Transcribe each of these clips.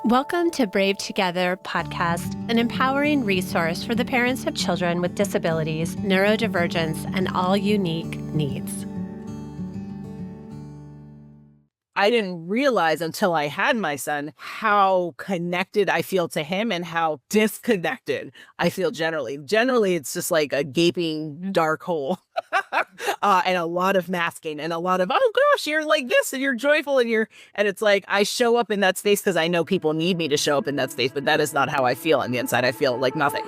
Welcome to Brave Together podcast, an empowering resource for the parents of children with disabilities, neurodivergence, and all unique needs. I didn't realize until I had my son how connected I feel to him and how disconnected I feel generally. Generally, it's just like a gaping dark hole and a lot of masking and a lot of, oh gosh, you're like this and you're joyful and it's like I show up in that space because I know people need me to show up in that space, but that is not how I feel on the inside. I feel like nothing.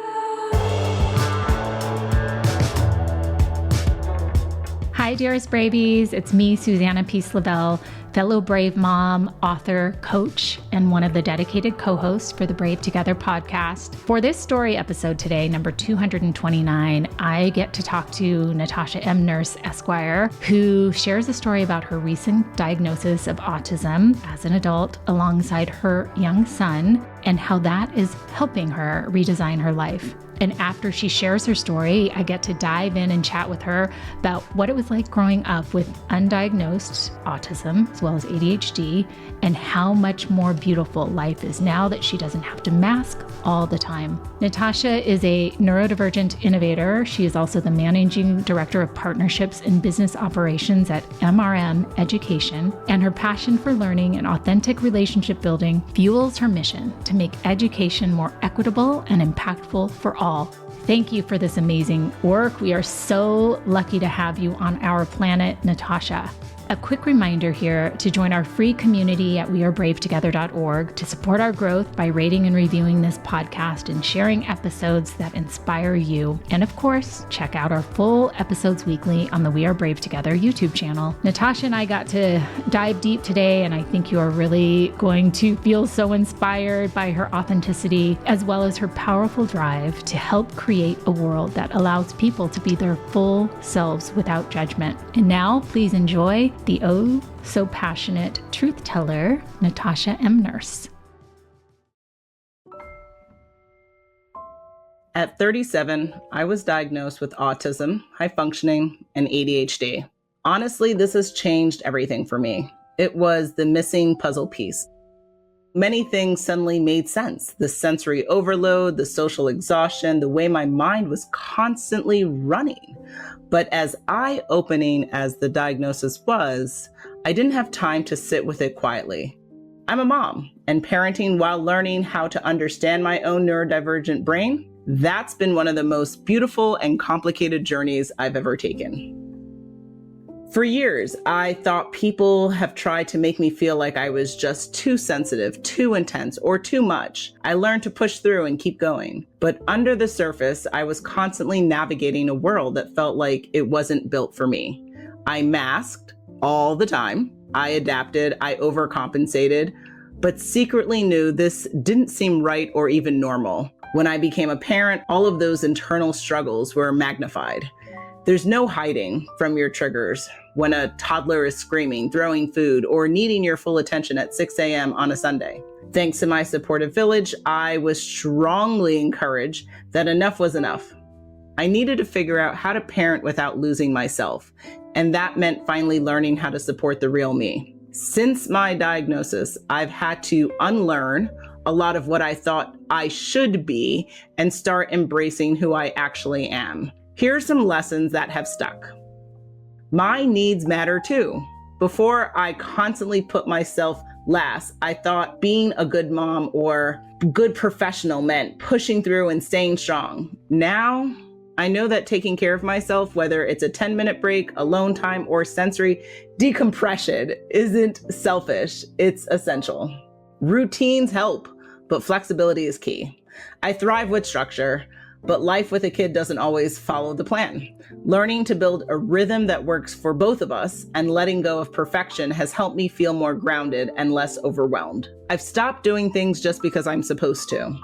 Hi, dearest Bravies. It's me, Susanna Lovell, fellow Brave mom, author, coach, and one of the dedicated co-hosts for the Brave Together podcast. For this story episode today, number 229, I get to talk to Natasha M, nurse, Esquire, who shares a story about her recent diagnosis of autism as an adult alongside her young son and how that is helping her redesign her life. And after she shares her story, I get to dive in and chat with her about what it was like growing up with undiagnosed autism, as well as ADHD, and how much more beautiful life is now that she doesn't have to mask all the time. Natasha is a neurodivergent innovator. She is also the managing director of partnerships and business operations at MRM Education, and her passion for learning and authentic relationship building fuels her mission to make education more equitable and impactful for all. Thank you for this amazing work. We are so lucky to have you on our planet, Natasha. A quick reminder here to join our free community at wearebravetogether.org to support our growth by rating and reviewing this podcast and sharing episodes that inspire you. And of course, check out our full episodes weekly on the We Are Brave Together YouTube channel. Natasha and I got to dive deep today, and I think you are really going to feel so inspired by her authenticity, as well as her powerful drive to help create a world that allows people to be their full selves without judgment. And now, please enjoy the oh so passionate truth teller, Natasha M, nurse. At 37, I was diagnosed with autism, high functioning, and ADHD. Honestly, this has changed everything for me. It was the missing puzzle piece. Many things suddenly made sense. The sensory overload, the social exhaustion, the way my mind was constantly running. But as eye-opening as the diagnosis was, I didn't have time to sit with it quietly. I'm a mom, and parenting while learning how to understand my own neurodivergent brain, that's been one of the most beautiful and complicated journeys I've ever taken. For years, I thought people have tried to make me feel like I was just too sensitive, too intense, or too much. I learned to push through and keep going. But under the surface, I was constantly navigating a world that felt like it wasn't built for me. I masked all the time. I adapted, I overcompensated, but secretly knew this didn't seem right or even normal. When I became a parent, all of those internal struggles were magnified. There's no hiding from your triggers when a toddler is screaming, throwing food, or needing your full attention at 6 a.m. on a Sunday. Thanks to my supportive village, I was strongly encouraged that enough was enough. I needed to figure out how to parent without losing myself, and that meant finally learning how to support the real me. Since my diagnosis, I've had to unlearn a lot of what I thought I should be and start embracing who I actually am. Here are some lessons that have stuck. My needs matter too. Before I constantly put myself last, I thought being a good mom or good professional meant pushing through and staying strong. Now, I know that taking care of myself, whether it's a 10-minute break, alone time, or sensory decompression, isn't selfish, it's essential. Routines help, but flexibility is key. I thrive with structure, but life with a kid doesn't always follow the plan. Learning to build a rhythm that works for both of us and letting go of perfection has helped me feel more grounded and less overwhelmed. I've stopped doing things just because I'm supposed to.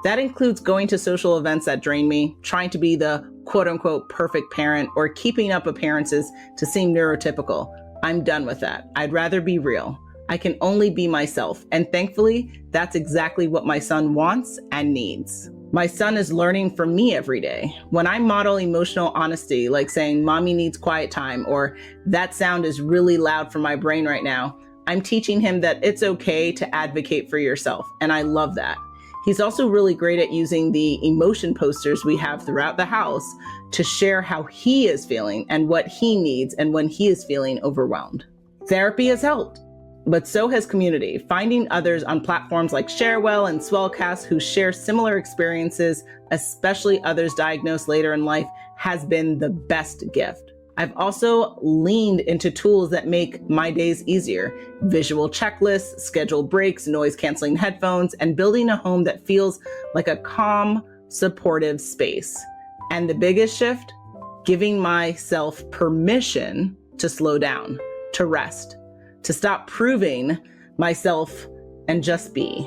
That includes going to social events that drain me, trying to be the quote-unquote perfect parent, or keeping up appearances to seem neurotypical. I'm done with that. I'd rather be real. I can only be myself, and thankfully, that's exactly what my son wants and needs. My son is learning from me every day. When I model emotional honesty, like saying, "Mommy needs quiet time," or "That sound is really loud for my brain right now," I'm teaching him that it's okay to advocate for yourself. And I love that. He's also really great at using the emotion posters we have throughout the house to share how he is feeling and what he needs and when he is feeling overwhelmed. Therapy has helped, but so has community. Finding others on platforms like Sharewell and Swellcast who share similar experiences, especially others diagnosed later in life, has been the best gift. I've also leaned into tools that make my days easier. Visual checklists, scheduled breaks, noise-canceling headphones, and building a home that feels like a calm, supportive space. And the biggest shift, giving myself permission to slow down, to rest, to stop proving myself and just be.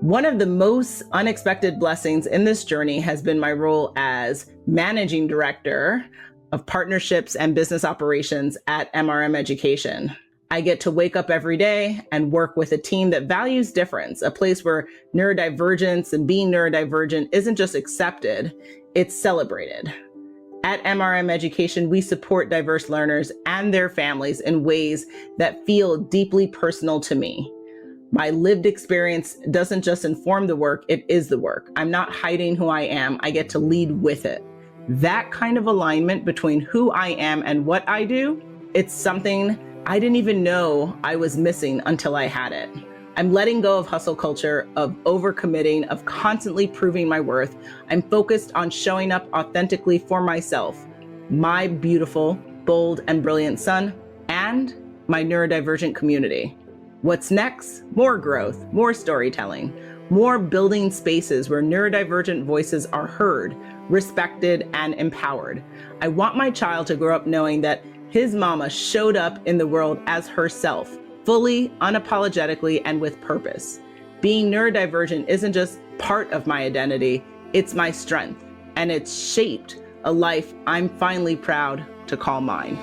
One of the most unexpected blessings in this journey has been my role as managing director of partnerships and business operations at MRM Education. I get to wake up every day and work with a team that values difference, a place where neurodivergence and being neurodivergent isn't just accepted, it's celebrated. At MRM Education, we support diverse learners and their families in ways that feel deeply personal to me. My lived experience doesn't just inform the work, it is the work. I'm not hiding who I am, I get to lead with it. That kind of alignment between who I am and what I do, it's something I didn't even know I was missing until I had it. I'm letting go of hustle culture, of overcommitting, of constantly proving my worth. I'm focused on showing up authentically for myself, my beautiful, bold, and brilliant son, and my neurodivergent community. What's next? More growth, more storytelling, more building spaces where neurodivergent voices are heard, respected, and empowered. I want my child to grow up knowing that his mama showed up in the world as herself, fully, unapologetically, and with purpose. Being neurodivergent isn't just part of my identity, it's my strength, and it's shaped a life I'm finally proud to call mine.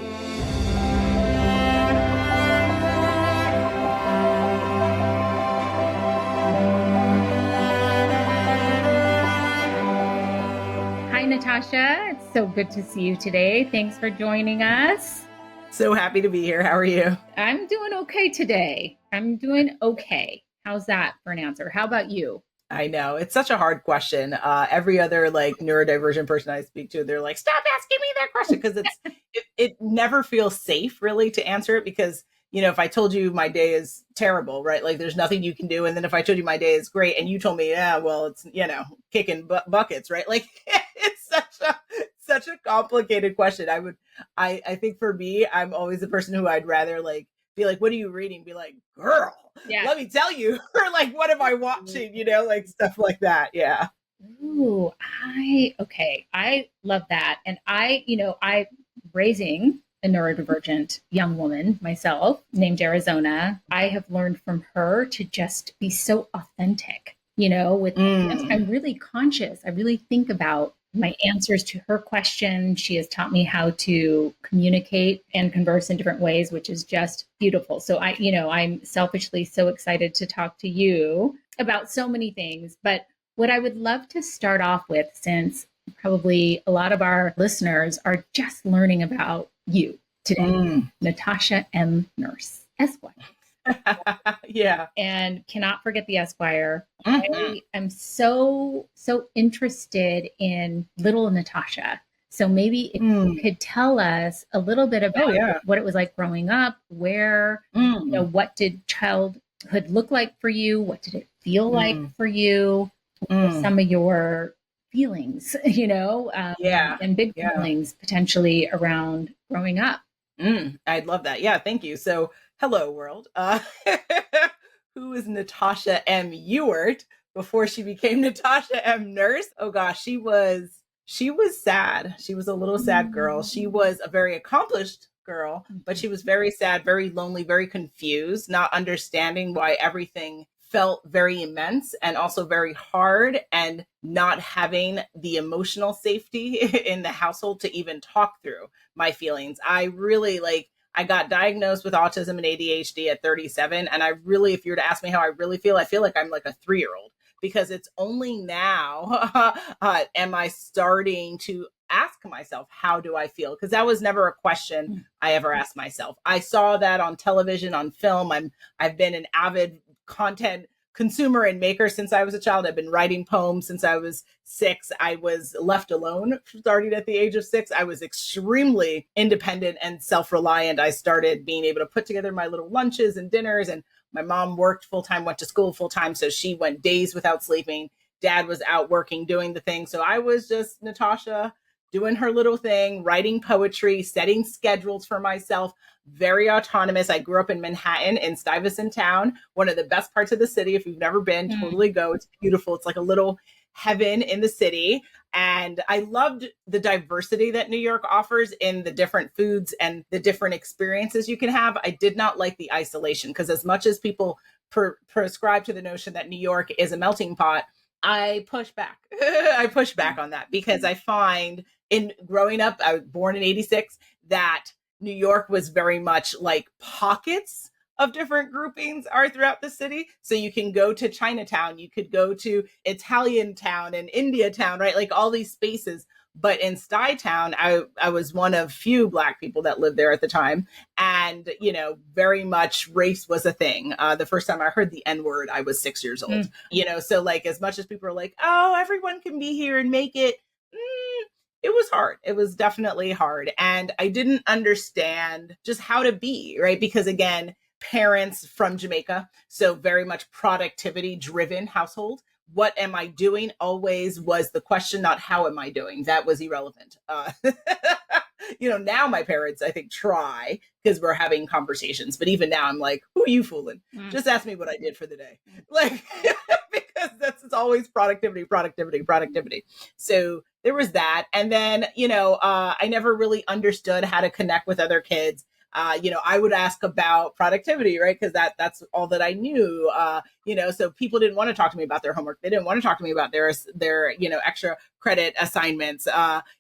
Hi, Natasha. It's so good to see you today. Thanks for joining us. So happy to be here. How are you? I'm doing okay today. I'm doing okay. How's that for an answer? How about you? I know it's such a hard question. Every other neurodivergent person I speak to, they're like, "Stop asking me that question," because it never feels safe really to answer it because if I told you my day is terrible, right? Like there's nothing you can do, and then if I told you my day is great, and you told me, yeah, well, it's kicking buckets, right? Like it's such a complicated question. I think for me, I'm always the person who I'd rather be like, what are you reading? Be like, girl, yeah, let me tell you, or what am I watching? Stuff like that. Yeah. Ooh, I love that. And I raising a neurodivergent young woman myself named Arizona. I have learned from her to just be so authentic, I'm really conscious. I really think about my answers to her question. She has taught me how to communicate and converse in different ways, which is just beautiful. So I'm selfishly so excited to talk to you about so many things. But what I would love to start off with, since probably a lot of our listeners are just learning about you today, Natasha M, nurse, Esquire. Yeah. And cannot forget the Esquire. I am so interested in little Natasha. So maybe if you could tell us a little bit about what it was like growing up, where, what did childhood look like for you? What did it feel like for you? What were some of your feelings, and big feelings potentially around growing up? I'd love that. Yeah, thank you. So, hello, world. Who is Natasha M. Ewart before she became Natasha M. Nurse? Oh gosh, she was sad. She was a little sad girl. She was a very accomplished girl, but she was very sad, very lonely, very confused, not understanding why everything felt very immense and also very hard, and not having the emotional safety in the household to even talk through my feelings. I got diagnosed with autism and ADHD at 37. And if you were to ask me how I really feel, I feel like I'm like a 3-year-old, because it's only now am I starting to ask myself, how do I feel? Because that was never a question I ever asked myself. I saw that on television, on film. I've been an avid content consumer and maker since I was a child. I've been writing poems since I was 6. I was left alone starting at the age of 6. I was extremely independent and self-reliant. I started being able to put together my little lunches and dinners, and my mom worked full-time, went to school full-time. So she went days without sleeping. Dad was out working, doing the thing. So I was just Natasha doing her little thing, writing poetry, setting schedules for myself, very autonomous. I grew up in Manhattan, in Stuyvesant Town, one of the best parts of the city. If you've never been, totally go. It's beautiful. It's like a little heaven in the city. And I loved the diversity that New York offers in the different foods and the different experiences you can have. I did not like the isolation, because as much as people prescribe to the notion that New York is a melting pot, I push back. I push back on that, because I find in growing up, I was born in 86, that New York was very much like pockets of different groupings are throughout the city. So you can go to Chinatown, you could go to Italian town and India town, right? Like all these spaces. But in Stuytown, I was one of few Black people that lived there at the time. And, you know, very much race was a thing. The first time I heard the N-word, I was 6 years old. You know, so like as much as people are like, oh, everyone can be here and make it, it was hard. It was definitely hard. And I didn't understand just how to be, right? Because again, parents from Jamaica, so very much productivity driven household. What am I doing always was the question, not how am I doing? That was irrelevant. You know, now my parents, I think, try, because we're having conversations. But even now I'm like, who are you fooling? Just ask me what I did for the day. Like, because it's always productivity. So there was that. And then, you know, I never really understood how to connect with other kids. You know, I would ask about productivity, right? Because that's all that I knew. You know, so people didn't want to talk to me about their homework. They didn't want to talk to me about their you know, extra credit assignments.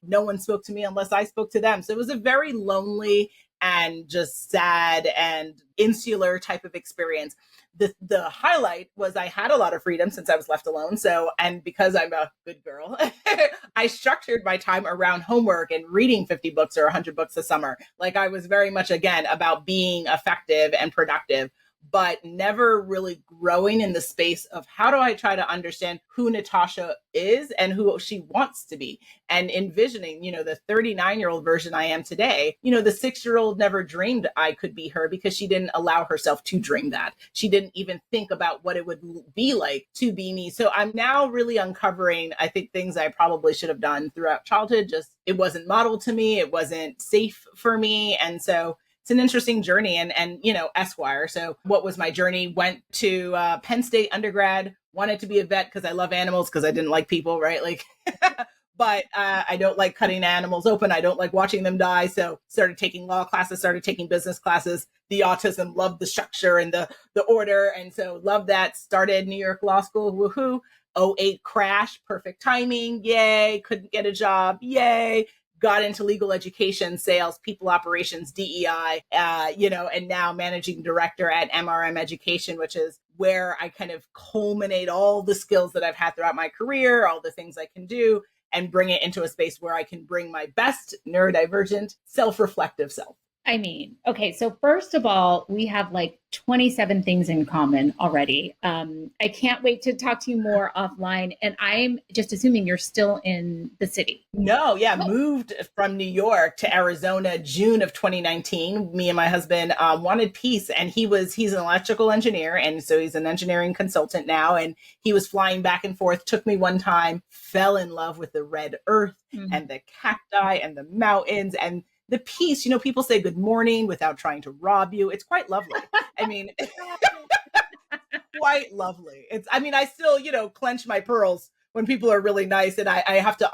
No one spoke to me unless I spoke to them. So it was a very lonely and just sad and insular type of experience. The highlight was I had a lot of freedom since I was left alone. So, and because I'm a good girl, I structured my time around homework and reading 50 books or 100 books a summer. Like I was very much, again, about being effective and productive, but never really growing in the space of how do I try to understand who Natasha is and who she wants to be, and envisioning, you know, the 39-year-old version I am today. You know, the 6-year-old never dreamed I could be her, because she didn't allow herself to dream that. She didn't even think about what it would be like to be me. So I'm now really uncovering, I think, things I probably should have done throughout childhood. Just it wasn't modeled to me. It wasn't safe for me. And so it's an interesting journey, and you know, Esquire. So what was my journey? Went to Penn State undergrad, wanted to be a vet because I love animals, because I didn't like people, right? Like, but I don't like cutting animals open. I don't like watching them die. So started taking law classes, started taking business classes. The autism, loved the structure and the order. And so loved that. Started New York Law School, woohoo. 2008 crash, perfect timing. Yay. Couldn't get a job. Yay. Got into legal education, sales, people operations, DEI, you know, and now managing director at MRM Education, which is where I kind of culminate all the skills that I've had throughout my career, all the things I can do, and bring it into a space where I can bring my best neurodivergent, self-reflective self. I mean, okay, so first of all, we have like 27 things in common already. I can't wait to talk to you more offline. And I'm just assuming you're still in the city. No, yeah, moved from New York to Arizona, June of 2019. Me and my husband wanted peace, and he's an electrical engineer. And so he's an engineering consultant now. And he was flying back and forth, took me one time, fell in love with the red earth and the cacti and the mountains and the peace. You know, people say good morning without trying to rob you. It's quite lovely. I mean, quite lovely. I still, you know, clench my pearls when people are really nice. And I have to,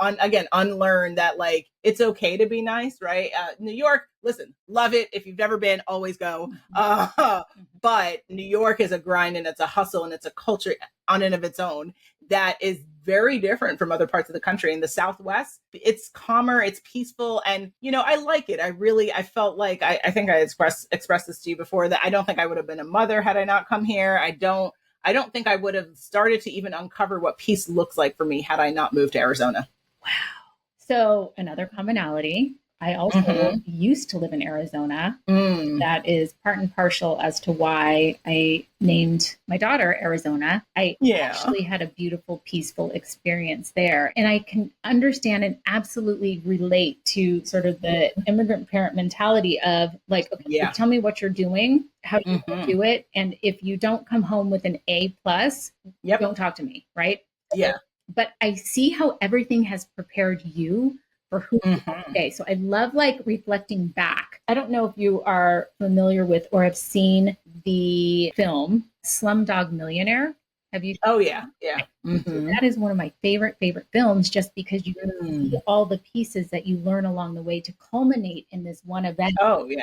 unlearn that, like, it's okay to be nice, right? New York, listen, love it. If you've never been, always go. But New York is a grind, and it's a hustle, and it's a culture on and of its own that is very different from other parts of the country. In the Southwest, it's calmer, it's peaceful. And, you know, I like it. I felt like, I think I expressed this to you before, that I don't think I would have been a mother had I not come here. I don't think I would have started to even uncover what peace looks like for me had I not moved to Arizona. Wow. So another commonality. I also used to live in Arizona. That is part and parcel as to why I named my daughter Arizona. I actually had a beautiful, peaceful experience there. And I can understand and absolutely relate to sort of the immigrant parent mentality of like, okay, so tell me what you're doing, how you do it. And if you don't come home with an A plus, don't talk to me, right? Yeah. But I see how everything has prepared you for who you are today. So I love like reflecting back. I don't know if you are familiar with or have seen the film Slumdog Millionaire. Have you? Oh, yeah. Yeah. That is one of my favorite films just because you see all the pieces that you learn along the way to culminate in this one event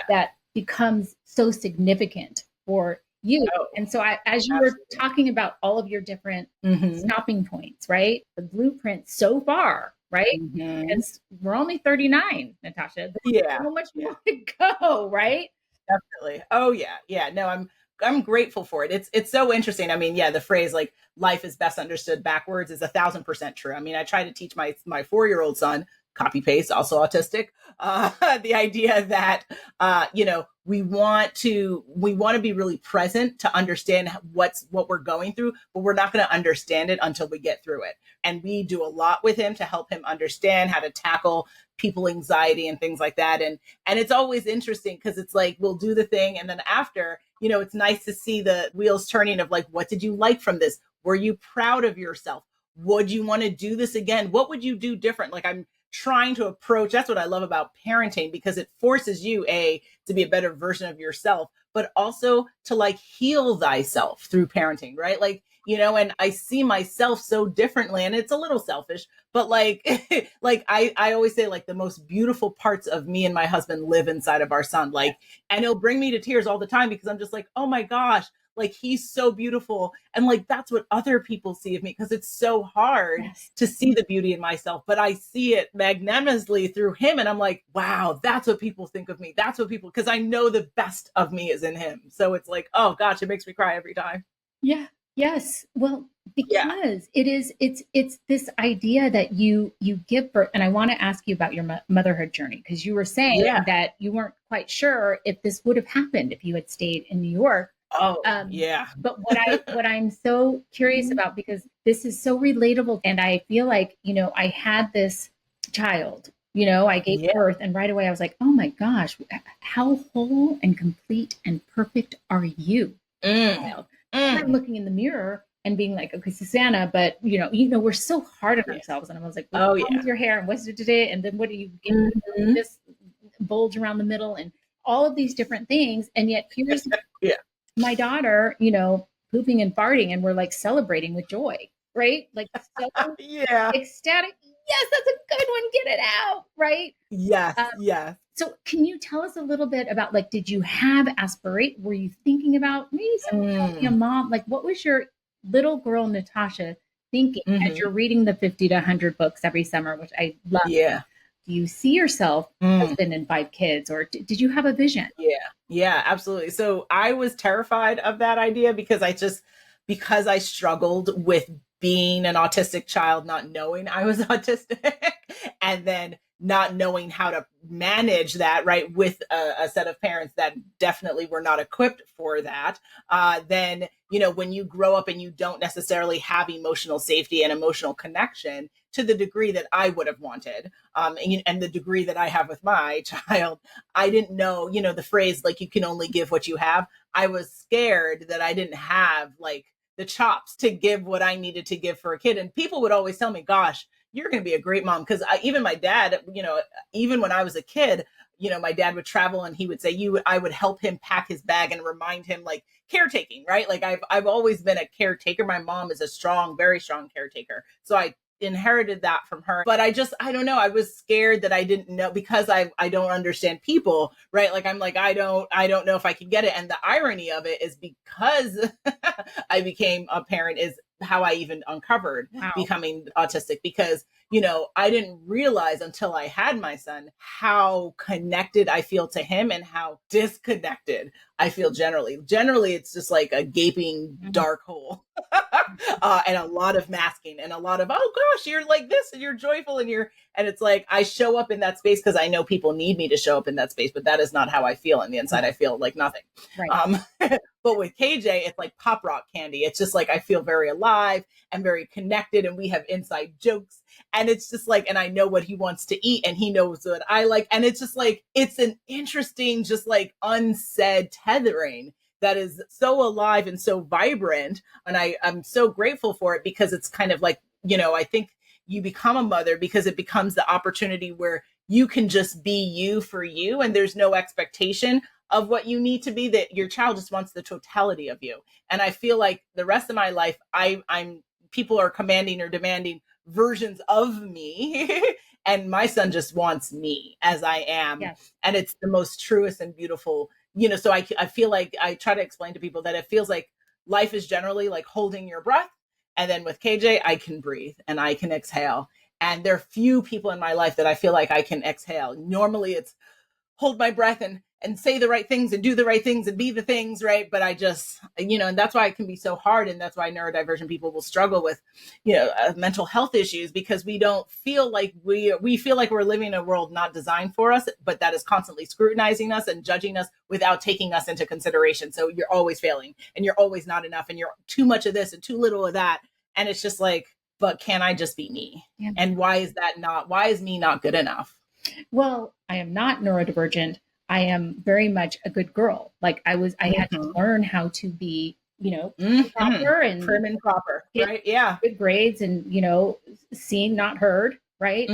that becomes so significant for you. And so as you were talking about all of your different stopping points, right? The blueprint so far, right? And we're only 39, Natasha. There's so much more to go, right? Definitely. Oh yeah. Yeah. No, I'm grateful for it. It's so interesting. I mean, the phrase like life is best understood backwards is 1,000% true. I mean, I try to teach my 4-year-old son, copy paste, also autistic, the idea that we want to be really present to understand what we're going through, but we're not going to understand it until we get through it. And we do a lot with him to help him understand how to tackle people anxiety and things like that. And it's always interesting because it's like we'll do the thing, and then after, it's nice to see the wheels turning of like, what did you like from this? Were you proud of yourself? Would you want to do this again? What would you do different? Like I'm trying to approach, that's what I love about parenting, because it forces you to be a better version of yourself, but also to like heal thyself through parenting, right? Like, and I see myself so differently, and it's a little selfish, but like, like I always say, like the most beautiful parts of me and my husband live inside of our son. Like, and he'll bring me to tears all the time because I'm just like, oh my gosh, like he's so beautiful. And like, that's what other people see of me, because it's so hard to see the beauty in myself, but I see it magnanimously through him. And I'm like, wow, that's what people think of me. That's what people, because I know the best of me is in him. So it's like, oh gosh, it makes me cry every time. Yeah. Yes. Well, because it's this idea that you give birth. And I want to ask you about your motherhood journey, because you were saying that you weren't quite sure if this would have happened if you had stayed in New York. But what I'm so curious about, because this is so relatable, and I feel like, I had this child, I gave birth, and right away I was like, oh my gosh, how whole and complete and perfect are you? I'm looking in the mirror and being like, okay, Susanna, but we're so hard on ourselves. And I was like, what's wrong with your hair? And what's it today? And then what do you get? This bulge around the middle and all of these different things. And yet here's my daughter, pooping and farting, and we're like celebrating with joy, right? Like so ecstatic. Yes, that's a good one. Get it out, right? Yes. So can you tell us a little bit about, like, did you have aspirate? Were you thinking about maybe becoming a mom? Like, what was your little girl Natasha thinking as you're reading the 50 to 100 books every summer, which I love? Yeah. Do you see yourself husband and 5 kids, or did you have a vision? Yeah, absolutely. So I was terrified of that idea because I struggled with being an autistic child, not knowing I was autistic, and then not knowing how to manage that, right, with a set of parents that definitely were not equipped for that. Then, when you grow up and you don't necessarily have emotional safety and emotional connection to the degree that I would have wanted, and the degree that I have with my child, I didn't know, the phrase, like, you can only give what you have. I was scared that I didn't have like the chops to give what I needed to give for a kid. And people would always tell me, gosh, you're going to be a great mom. Because even my dad, even when I was a kid, my dad would travel and he would say, I would help him pack his bag and remind him, like, caretaking, right? Like I've always been a caretaker. My mom is a strong, very strong caretaker. So I inherited that from her. But I don't know. I was scared that I didn't know, because I don't understand people, right? Like, I'm like, I don't know if I can get it. And the irony of it is, because I became a parent, is how I even uncovered Wow. becoming autistic, because, I didn't realize until I had my son how connected I feel to him and how disconnected I feel generally. Generally, it's just like a gaping dark hole and a lot of masking and a lot of, oh gosh, you're like this and you're joyful and it's like I show up in that space because I know people need me to show up in that space, but that is not how I feel on the inside. I feel like nothing. Right. But with KJ, it's like pop rock candy. It's just like I feel very alive and very connected, and we have inside jokes. And it's just like, and I know what he wants to eat and he knows what I like. And it's just like, it's an interesting, just like unsaid tethering that is so alive and so vibrant. And I'm so grateful for it, because it's kind of like, I think you become a mother because it becomes the opportunity where you can just be you for you. And there's no expectation of what you need to be, that your child just wants the totality of you. And I feel like the rest of my life, I'm people are commanding or demanding versions of me. And my son just wants me as I am. Yes. And it's the most truest and beautiful, so I feel like I try to explain to people that it feels like life is generally like holding your breath. And then with KJ, I can breathe and I can exhale. And there are few people in my life that I feel like I can exhale. Normally it's hold my breath and say the right things and do the right things and be the things, right? But I just, and that's why it can be so hard. And that's why neurodivergent people will struggle with, mental health issues, because we don't feel like we feel like we're living in a world not designed for us, but that is constantly scrutinizing us and judging us without taking us into consideration. So you're always failing and you're always not enough and you're too much of this and too little of that. And it's just like, but can I just be me? Yeah. And why is me not good enough? Well, I am not neurodivergent. I am very much a good girl. Like I had to learn how to be, proper and prim and proper, right? Yeah. Good grades and, seen, not heard, right?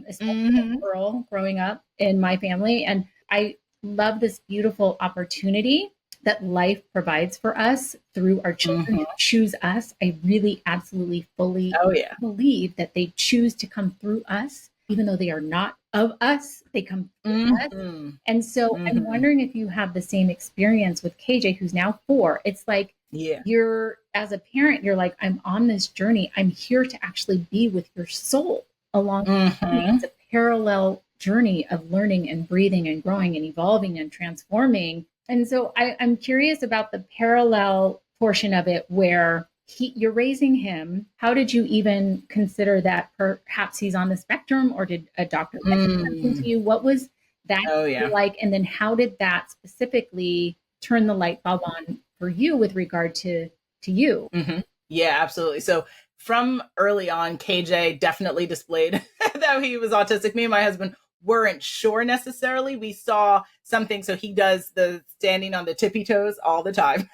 Especially a girl growing up in my family. And I love this beautiful opportunity that life provides for us through our children who choose us. I really absolutely fully believe that they choose to come through us, even though they are not of us, they come through us. And so I'm wondering if you have the same experience with KJ, who's now 4. It's like, you're, as a parent, you're like, I'm on this journey. I'm here to actually be with your soul along the journey. It's a parallel journey of learning and breathing and growing and evolving and transforming. And so I'm curious about the parallel portion of it where you're raising him. How did you even consider that perhaps he's on the spectrum, or did a doctor mention something to you? What was that like? And then how did that specifically turn the light bulb on for you with regard to you? Yeah, absolutely. So from early on, KJ definitely displayed that he was autistic. Me and my husband weren't sure necessarily. We saw something. So he does the standing on the tippy toes all the time.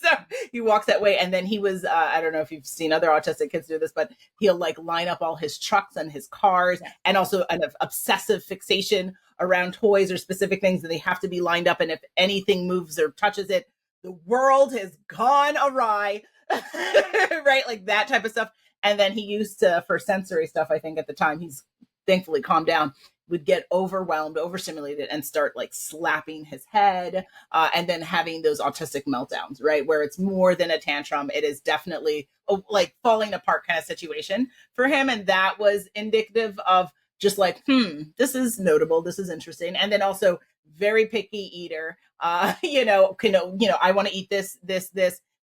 So he walks that way. And then he was, I don't know if you've seen other autistic kids do this, but he'll like line up all his trucks and his cars, and also an obsessive fixation around toys or specific things that they have to be lined up. And if anything moves or touches it, the world has gone awry, right? Like that type of stuff. And then he used to, for sensory stuff, I think at the time, he's thankfully calmed down, would get overwhelmed, overstimulated, and start like slapping his head, and then having those autistic meltdowns, right? Where it's more than a tantrum. It is definitely like falling apart kind of situation for him. And that was indicative of just like, this is notable. This is interesting. And then also very picky eater, I want to eat this,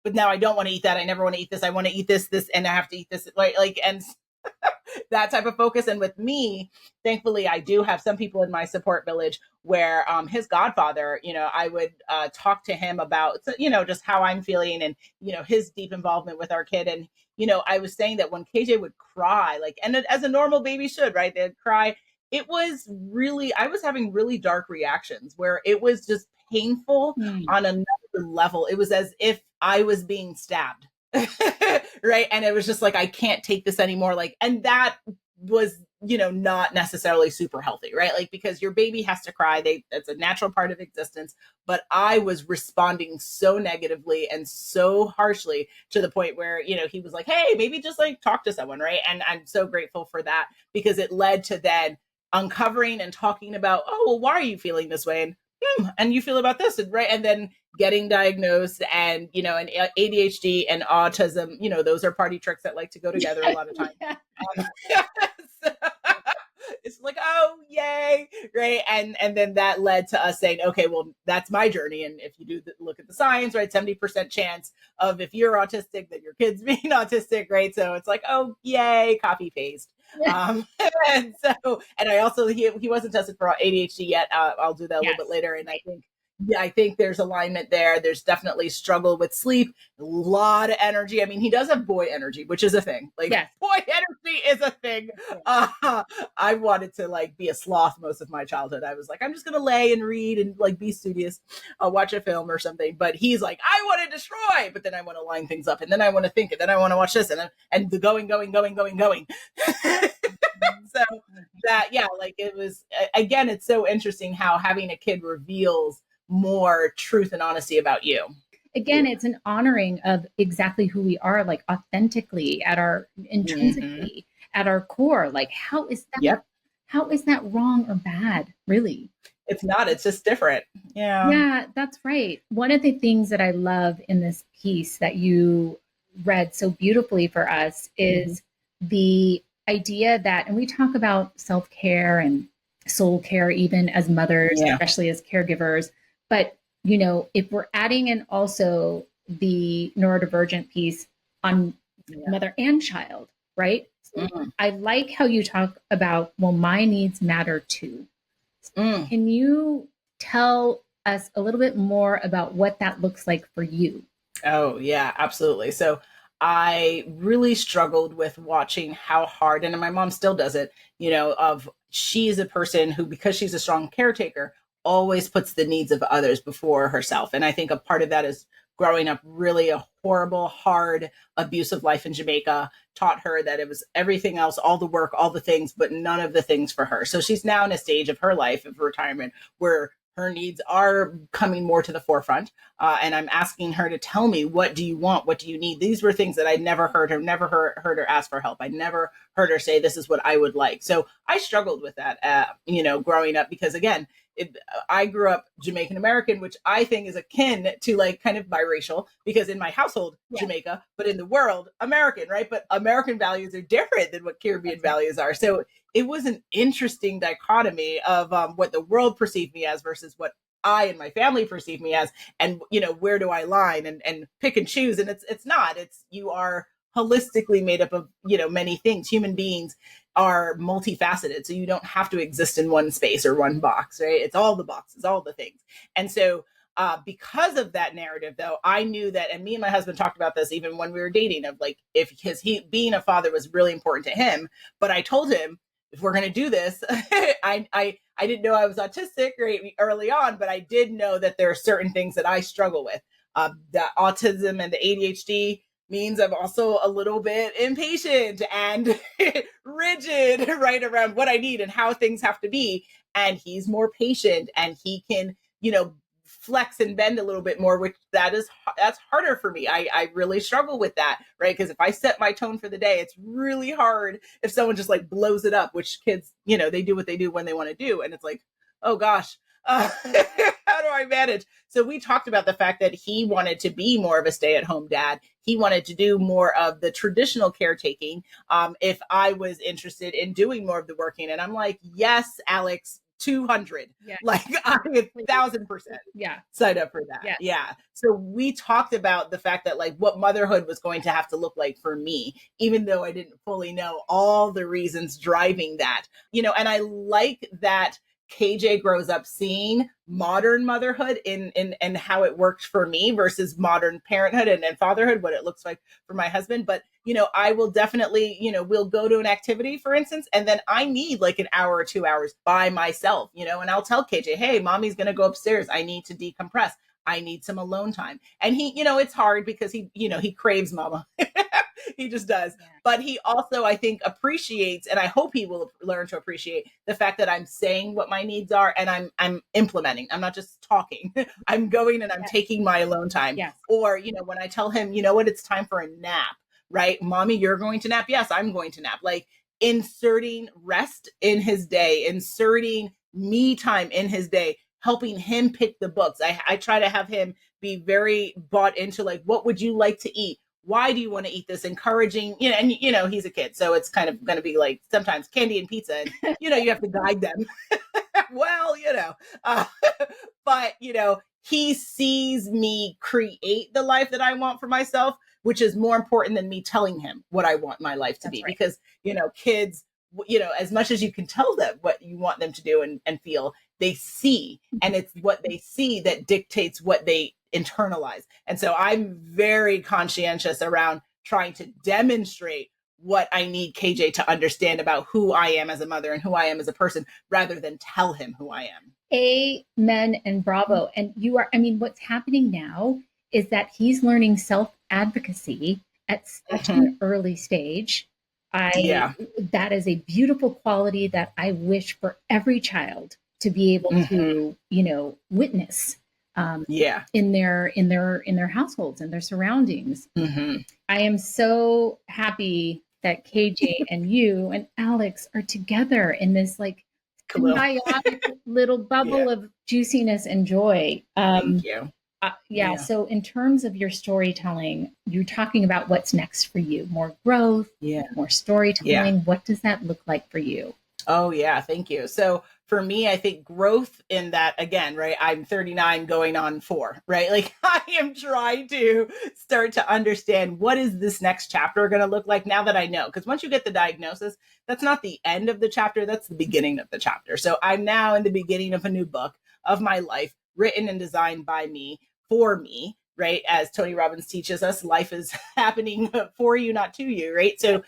but now I don't want to eat that. I never want to eat this. I want to eat this, and I have to eat this, and that type of focus. And with me, thankfully, I do have some people in my support village where his godfather, I would talk to him about, just how I'm feeling and, his deep involvement with our kid. And, I was saying that when KJ would cry, and as a normal baby should, right? They'd cry. It was really, I was having really dark reactions where it was just painful on another level. It was as if I was being stabbed. Right. And it was just like, I can't take this anymore. And that was, not necessarily super healthy, right? Because your baby has to cry. That's a natural part of existence. But I was responding so negatively and so harshly to the point where, he was like, hey, maybe just talk to someone. Right. And I'm so grateful for that, because it led to then uncovering and talking about, oh, well, why are you feeling this way? And and you feel about this, and right, and then getting diagnosed, and and ADHD and autism, those are party tricks that like to go together a lot of times. Um, so, it's like, oh yay, right, and then that led to us saying, okay, well, that's my journey, and if you do look at the science, right, 70% chance of if you're autistic that your kid's being autistic, right? So it's like, oh yay, copy paste. And so, and I also, he wasn't tested for ADHD yet. I'll do that a little bit later. And I think there's alignment there. There's definitely struggle with sleep, a lot of energy. I mean, he does have boy energy, which is a thing. Like, boy energy is a thing. I wanted to be a sloth most of my childhood. I was like, I'm just going to lay and read and be studious, watch a film or something. But he's like, I want to destroy, but then I want to line things up, and then I want to think, and then I want to watch this, and the going. So that, it was, again, it's so interesting how having a kid reveals more truth and honesty about you. Again, it's an honoring of exactly who we are, authentically, at our intrinsically, at our core. How is that? How is that wrong or bad? Really? It's not. It's just different. Yeah. Yeah, that's right. One of the things that I love in this piece that you read so beautifully for us is the idea that, and we talk about self-care and soul care, even as mothers, especially as caregivers. But, if we're adding in also the neurodivergent piece on mother and child, right? So I like how you talk about, well, my needs matter too. Can you tell us a little bit more about what that looks like for you? Oh, yeah, absolutely. So I really struggled with watching how hard, and my mom still does it, she's a person who, because she's a strong caretaker, always puts the needs of others before herself. And I think a part of that is growing up really a horrible, hard, abusive life in Jamaica taught her that it was everything else, all the work, all the things, but none of the things for her. So she's now in a stage of her life of retirement where her needs are coming more to the forefront. And I'm asking her to tell me, what do you want? What do you need? These were things that I'd never heard her, heard her ask for help. I never heard her say, this is what I would like. So I struggled with that, growing up, because again, I grew up Jamaican American, which I think is akin to kind of biracial, because in my household, Jamaica, but in the world, American, right? But American values are different than what Caribbean values are. So it was an interesting dichotomy of what the world perceived me as versus what I and my family perceive me as. And, where do I line and pick and choose? And it's not, you are holistically made up of, many things. Human beings are multifaceted. So you don't have to exist in one space or one box, right? It's all the boxes, all the things. And so because of that narrative, though, I knew that, and me and my husband talked about this even when we were dating, of if he being a father was really important to him. But I told him, if we're going to do this, I didn't know I was autistic right early on, but I did know that there are certain things that I struggle with. The autism and the ADHD means I'm also a little bit impatient and rigid, right, around what I need and how things have to be. And he's more patient, and he can, flex and bend a little bit more, which that's harder for me. I really struggle with that, right? Because if I set my tone for the day, it's really hard if someone just blows it up, which kids, they do what they do when they want to do. And it's like, oh gosh, how do I manage? So we talked about the fact that he wanted to be more of a stay-at-home dad. He wanted to do more of the traditional caretaking. If I was interested in doing more of the working, and I'm like, yes, Alex, 200, I 1,000% sign up for that. Yeah. So we talked about the fact that what motherhood was going to have to look like for me, even though I didn't fully know all the reasons driving that, and I like that KJ grows up seeing modern motherhood in how it worked for me versus modern parenthood and fatherhood, what it looks like for my husband. But, I will definitely, we'll go to an activity, for instance, and then I need an hour or 2 hours by myself, and I'll tell KJ, hey, mommy's going to go upstairs. I need to decompress. I need some alone time. And he, it's hard because he craves mama. He just does. Yeah. But he also, I think, appreciates, and I hope he will learn to appreciate the fact that I'm saying what my needs are and I'm implementing. I'm not just talking. I'm going and I'm taking my alone time. Yes. Or, when I tell him, what, it's time for a nap, right? Mommy, you're going to nap. Yes, I'm going to nap. Inserting rest in his day, inserting me time in his day helping him pick the books. I try to have him be very bought into like, what would you like to eat? Why do you want to eat this? Encouraging, and he's a kid. So it's kind of going to be like sometimes candy and pizza and, you have to guide them. Well, uh, but, he sees me create the life that I want for myself, which is more important than me telling him what I want my life to be. Right. Because, kids, as much as you can tell them what you want them to do and feel, they see, and it's what they see that dictates what they internalize. And so I'm very conscientious around trying to demonstrate what I need KJ to understand about who I am as a mother and who I am as a person, rather than tell him who I am. Amen and bravo. And what's happening now is that he's learning self-advocacy at such an early stage. That is a beautiful quality that I wish for every child to be able to, witness in their households and their surroundings. I am so happy that KJ and you and Alex are together in this like symbiotic little bubble of juiciness and joy. Thank you. So in terms of your storytelling, you're talking about what's next for you, more growth, more storytelling. Yeah. What does that look like for you? Oh, yeah. Thank you. So for me, I think growth in that, again, right, I'm 39 going on 4, right? Like I am trying to start to understand what is this next chapter going to look like now that I know, because once you get the diagnosis, that's not the end of the chapter, that's the beginning of the chapter. So I'm now in the beginning of a new book of my life, written and designed by me, for me, right? As Tony Robbins teaches us, life is happening for you, not to you, right? So,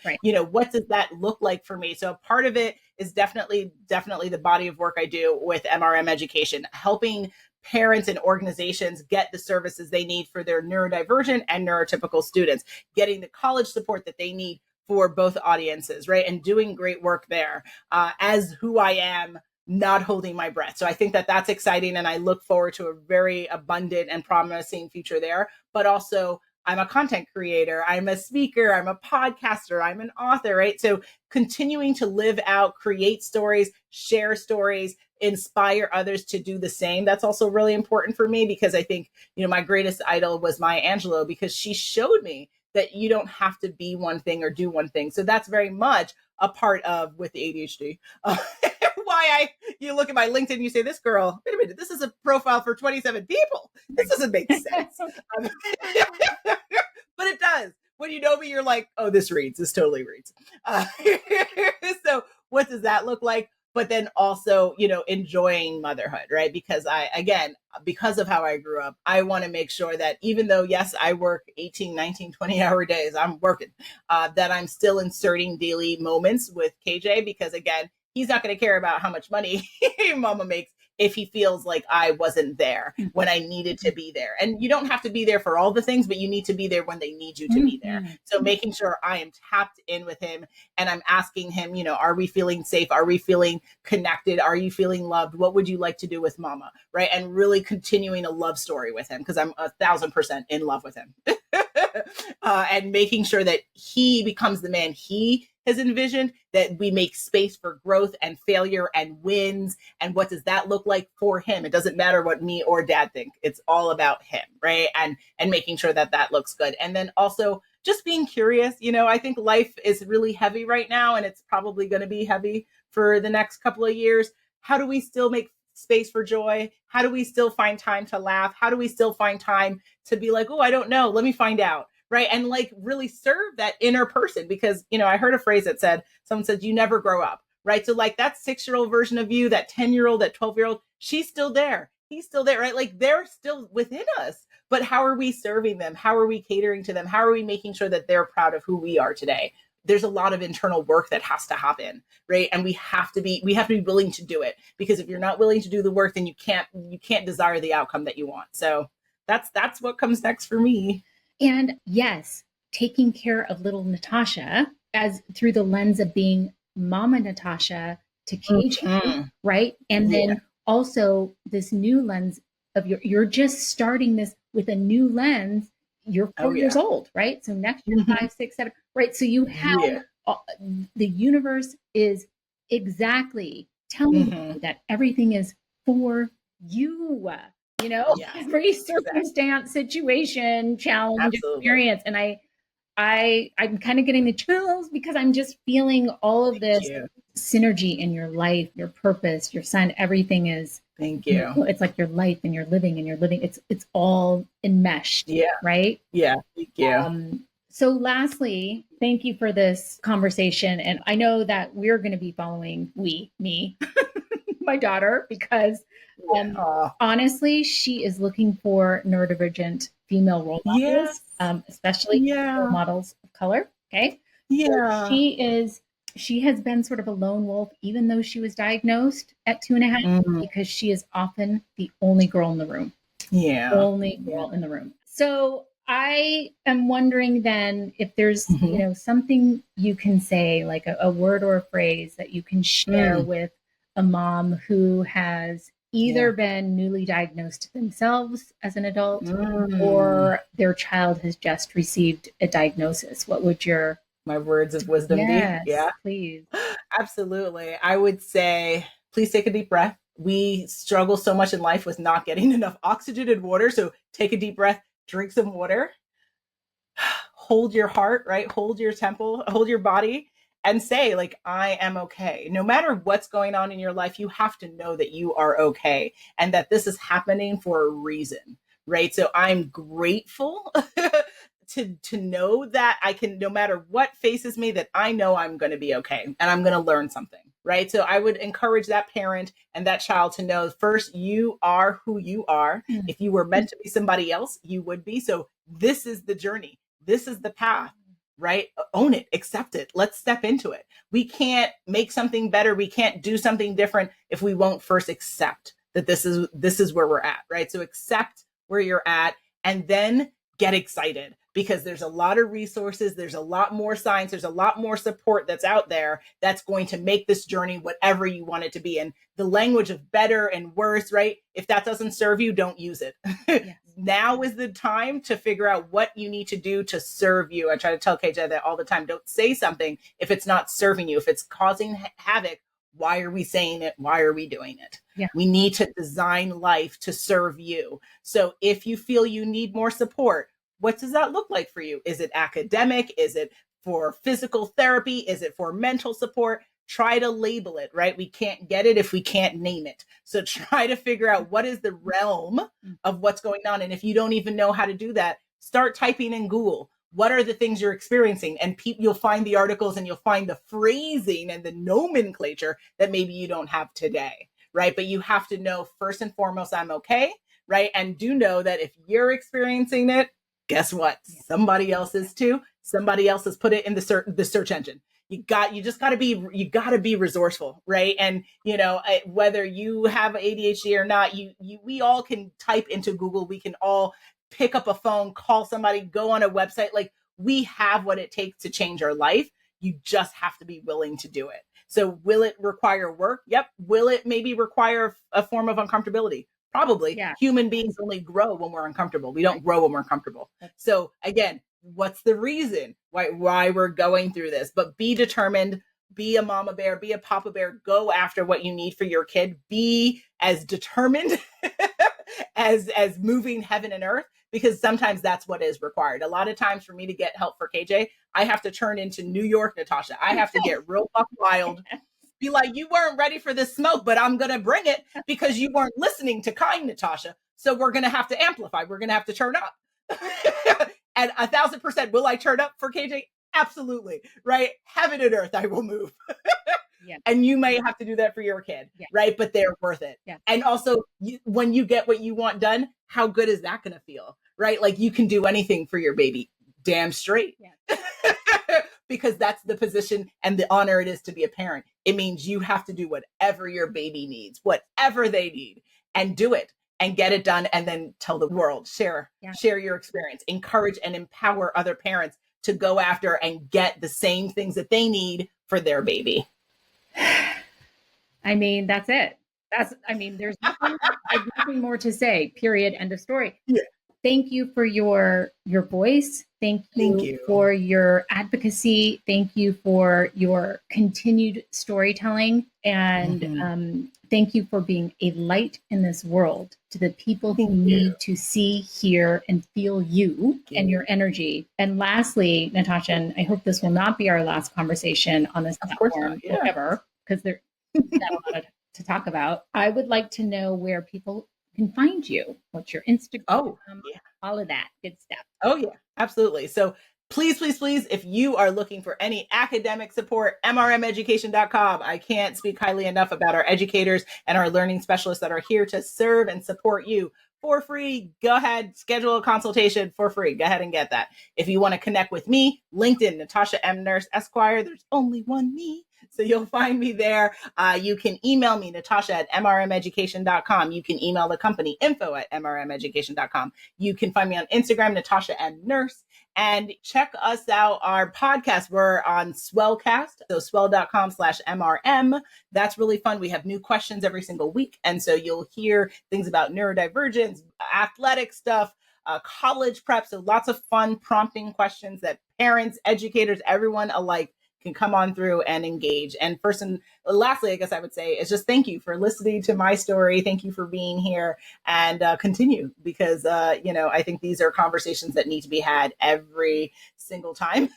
what does that look like for me? So part of it is definitely the body of work I do with MRM education, helping parents and organizations get the services they need for their neurodivergent and neurotypical students, getting the college support that they need for both audiences, right? And doing great work there as who I am, not holding my breath. So I think that that's exciting. And I look forward to a very abundant and promising future there. But also, I'm a content creator, I'm a speaker, I'm a podcaster, I'm an author, right? So continuing to live out, create stories, share stories, inspire others to do the same. That's also really important for me, because I think, my greatest idol was Maya Angelou, because she showed me that you don't have to be one thing or do one thing. So that's very much a part of with the ADHD. Why you look at my LinkedIn and you say, this girl, wait a minute, this is a profile for 27 people. This doesn't make sense. But it does. When you know me, you're like, oh, this totally reads. So what does that look like? But then also, enjoying motherhood, right? Because because of how I grew up, I want to make sure that even though, yes, I work 18, 19, 20-hour days, I'm working, that I'm still inserting daily moments with KJ, because again, he's not going to care about how much money mama makes if he feels like I wasn't there when I needed to be there. And you don't have to be there for all the things, but you need to be there when they need you to be there. So making sure I am tapped in with him, and I'm asking him, are we feeling safe? Are we feeling connected? Are you feeling loved? What would you like to do with mama? Right. And really continuing a love story with him, because I'm 1,000% in love with him. And making sure that he becomes the man he has envisioned, that we make space for growth and failure and wins. And what does that look like for him? It doesn't matter what me or dad think. It's all about him, right? And making sure that that looks good. And then also just being curious. I think life is really heavy right now, and it's probably going to be heavy for the next couple of years. How do we still make space for joy? How do we still find time to laugh? How do we still find time to be like, oh, I don't know, let me find out. Right. And like really serve that inner person, because, I heard a phrase that someone said, you never grow up. Right. So like that 6-year-old version of you, that 10-year-old, that 12-year-old, she's still there. He's still there. Right. Like they're still within us. But how are we serving them? How are we catering to them? How are we making sure that they're proud of who we are today? There's a lot of internal work that has to happen. Right. And we have to be willing to do it, because if you're not willing to do the work, then you can't desire the outcome that you want. So that's what comes next for me. And yes, taking care of little Natasha as through the lens of being Mama Natasha to KJ, right? And then also this new lens of you're just starting this with a new lens. You're 4 years old, right? So next year, 5, 6, 7, right? So you have the universe is exactly telling you that everything is for Yes, every exactly. circumstance, situation, challenge, Absolutely. experience. And I'm kind of getting the chills because I'm just feeling all of Thank this you. synergy in your life, your purpose, your son, everything is, Thank you. it's like your life and you're living and you're living. It's all enmeshed, Yeah. right? Yeah. Thank you. So lastly, thank you for this conversation. And I know that we're going to be following me, my daughter, because Yeah. honestly, she is looking for neurodivergent female role models, Yes. especially role Yeah. models of color. Okay. So Yeah. she has been sort of a lone wolf, even though she was diagnosed at 2.5, Mhm. because she is often the only girl in the room, Yeah. only girl in the room. So I am wondering then if there's, Mhm. something you can say, like a word or a phrase that you can share Mm. with a mom who has either Yeah. been newly diagnosed themselves as an adult Mm. or their child has just received a diagnosis. What would your My words of wisdom be? Yes, Yeah. please. Absolutely. I would say, please take a deep breath. We struggle so much in life with not getting enough oxygen and water. So take a deep breath, drink some water, hold your heart, right? Hold your temple, hold your body, and say, like, I am okay. No matter what's going on in your life, you have to know that you are okay and that this is happening for a reason, right? So I'm grateful to know that I can, no matter what faces me, that I know I'm going to be okay and I'm going to learn something, right? So I would encourage that parent and that child to know, first, you are who you are. If you were meant to be somebody else, you would be. So this is the journey. This is the path, right? Own it, accept it. Let's step into it. We can't make something better. We can't do something different if we won't first accept that this is where we're at, right? So accept where you're at and then get excited, because there's a lot of resources, there's a lot more science, there's a lot more support that's out there that's going to make this journey whatever you want it to be. And the language of better and worse, right? If that doesn't serve you, don't use it. Yes. Now is the time to figure out what you need to do to serve you. I try to tell KJ that all the time. Don't say something if it's not serving you, if it's causing havoc. Why are we saying it? Why are we doing it? Yeah. We need to design life to serve you. So if you feel you need more support, what does that look like for you? Is it academic? Is it for physical therapy? Is it for mental support? Try to label it, right? We can't get it if we can't name it. So try to figure out what is the realm of what's going on. And if you don't even know how to do that, start typing in Google. What are the things you're experiencing? And you'll find the articles and you'll find the phrasing and the nomenclature that maybe you don't have today, right? But you have to know, first and foremost, I'm okay, right? And do know that if you're experiencing it, guess what? Somebody else is too. Somebody else has put it in the search engine. You just got to be resourceful, right? And whether you have ADHD or not, we all can type into Google. We can all pick up a phone, call somebody, go on a website. Like, we have what it takes to change our life. You just have to be willing to do it. So will it require work? Yep. Will it maybe require a form of uncomfortability? Probably. Yeah. Human beings only grow when we're uncomfortable. We don't grow when we're comfortable. So again, what's the reason why we're going through this? But be determined, be a mama bear, be a papa bear, go after what you need for your kid. Be as determined as moving heaven and earth, because sometimes that's what is required. A lot of times for me to get help for KJ, I have to turn into New York Natasha. I have to get real buck wild. Be like, you weren't ready for this smoke, but I'm going to bring it because you weren't listening to kind Natasha. So we're going to have to amplify. We're going to have to turn up. And 1,000%, will I turn up for KJ? Absolutely. Right? Heaven and earth, I will move. Yeah. And you may have to do that for your kid, right? But they're worth it. Yeah. And also, when you get what you want done, how good is that going to feel? Right? Like, you can do anything for your baby. Damn straight. Yeah. Because that's the position and the honor it is to be a parent. It means you have to do whatever your baby needs, whatever they need, and do it and get it done. And then tell the world, share your experience, encourage and empower other parents to go after and get the same things that they need for their baby. I mean, that's it. There's nothing more to say, period, end of story. Yeah. thank you for your voice. Thank you for your advocacy. Thank you for your continued storytelling. And thank you for being a light in this world to the people who need to see, hear, and feel you and your energy. And lastly, Natasha, and I hope this will not be our last conversation on this platform forever, because there's not a lot to talk about. I would like to know where people can find you. What's your Instagram? All of that good stuff. Oh, yeah, absolutely. So please, please, please, if you are looking for any academic support, mrmeducation.com. I can't speak highly enough about our educators and our learning specialists that are here to serve and support you for free. Go ahead, schedule a consultation for free. Go ahead and get that. If you want to connect with me, LinkedIn, Natasha M. Nurse Esquire. There's only one me. So you'll find me there. You can email me, natasha@mrmeducation.com. You can email the company, info@mrmeducation.com. You can find me on Instagram, Natasha M. Nurse. And check us out, our podcast. We're on Swellcast, so swell.com/MRM. That's really fun. We have new questions every single week. And so you'll hear things about neurodivergence, athletic stuff, college prep. So lots of fun prompting questions that parents, educators, everyone alike can come on through and engage. And first and lastly, I guess I would say is just thank you for listening to my story. Thank you for being here, and continue, because, I think these are conversations that need to be had every single time.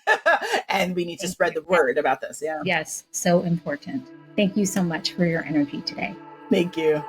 And we need to spread the word about this. Yeah. Yes. So important. Thank you so much for your energy today. Thank you.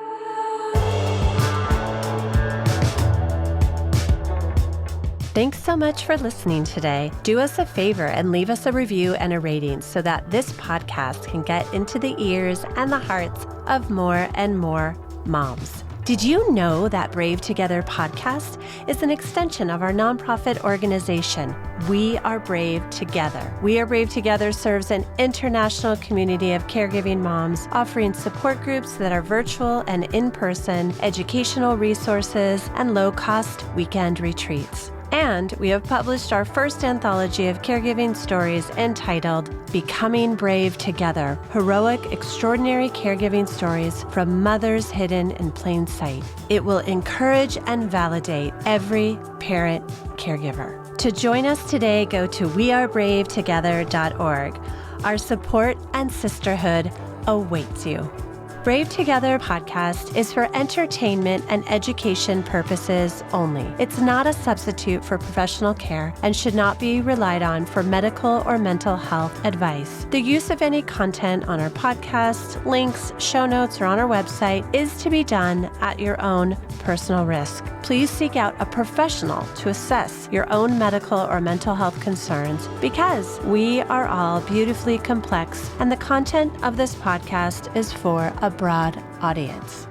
Thanks so much for listening today. Do us a favor and leave us a review and a rating so that this podcast can get into the ears and the hearts of more and more moms. Did you know that Brave Together podcast is an extension of our nonprofit organization, We Are Brave Together? We Are Brave Together serves an international community of caregiving moms, offering support groups that are virtual and in-person, educational resources, and low-cost weekend retreats. And we have published our first anthology of caregiving stories entitled Becoming Brave Together, Heroic, Extraordinary Caregiving Stories from Mothers Hidden in Plain Sight. It will encourage and validate every parent caregiver. To join us today, go to wearebravetogether.org. Our support and sisterhood awaits you. Brave Together podcast is for entertainment and education purposes only. It's not a substitute for professional care and should not be relied on for medical or mental health advice. The use of any content on our podcast, links, show notes, or on our website is to be done at your own personal risk. Please seek out a professional to assess your own medical or mental health concerns, because we are all beautifully complex and the content of this podcast is for a broad audience.